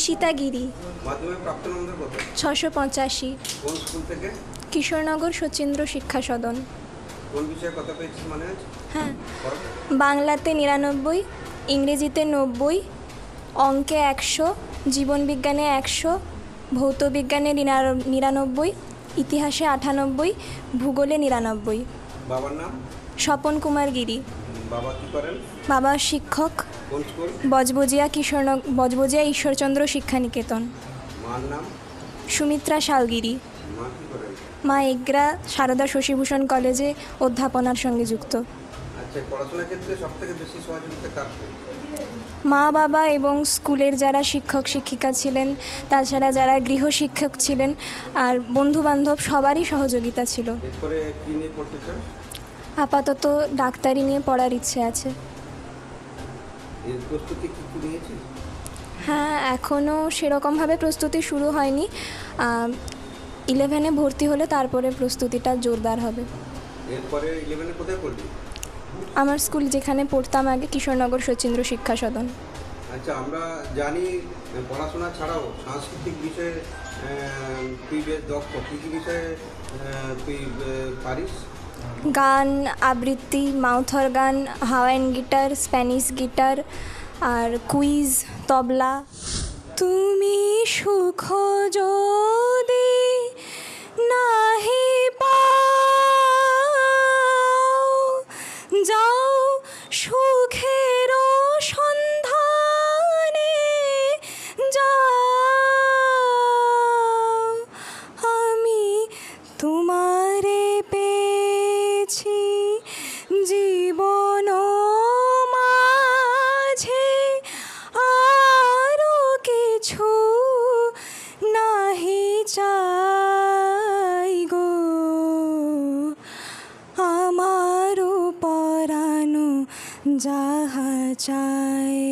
সীতাগিরি। মাধ্যমিক প্রাপ্ত নম্বর কত? 685। কোন স্কুল থেকে? কিশোরনগর শচীন্দ্র শিক্ষা সদন। কোন বিষয়ে কত পেয়েছিস মনে আছে? হ্যাঁ, বাংলাতে 99, ইংরেজিতে 90, অঙ্কে 100, জীবনবিজ্ঞানে 100, ভৌতবিজ্ঞানে 99, ইতিহাসে 98, ভূগোলে 99। বাবার নাম? স্বপন কুমার গিরি। বাবা কি করেন? বাবা শিক্ষক, কোন স্কুল? বজবজিয়া ঈশ্বরচন্দ্র শিক্ষানিকেতন। মার নাম? সুমিত্রা শালগিরি। মা কি করেন? মা এগরা সারদা শশীভূষণ কলেজে অধ্যাপনার সঙ্গে যুক্ত। আচ্ছা, পড়াশোনার ক্ষেত্রে সব থেকে বেশি সহযোগিতা কার? মা বাবা এবং স্কুলের যারা শিক্ষক শিক্ষিকা ছিলেন, তাছাড়া যারা গৃহশিক্ষক ছিলেন আর বন্ধুবান্ধব সবারই সহযোগিতা ছিল। এরপরে কি নিয়ে পড়তে চাও? আপাতত ডাক্তারি নিয়ে পড়ার ইচ্ছে আছে। এর প্রস্তুতি কি কি নিয়েছিস? হ্যাঁ, এখনও সেরকমভাবে প্রস্তুতি শুরু হয়নি। 11-এ ভর্তি হলে তারপরে প্রস্তুতিটা জোরদার হবে। এরপরে 11-এ কোথায় পড়বি? আমার স্কুল যেখানে পড়তাম আগে, কিশোরনগর শচীন্দ্র শিক্ষা সদন। আচ্ছা, আমরা জানি পড়াশোনা ছাড়াও সাংস্কৃতিক বিষয়ে তুই বেশ দক্ষ। কী কী বিষয়ে তুই পারিস? গান, আবৃত্তি, mouth organ, Hawaiian guitar, Spanish guitar আর কুইজ, তবলা। তুমি সুখ যদি নাহি পাও, যাও সুখের সন্ধানে যাও, আমি তোমারে পেয়েছি জীবন মাঝে, আরো কিছু নাহি চাই গো, আমারও পরানো যাহা চায়।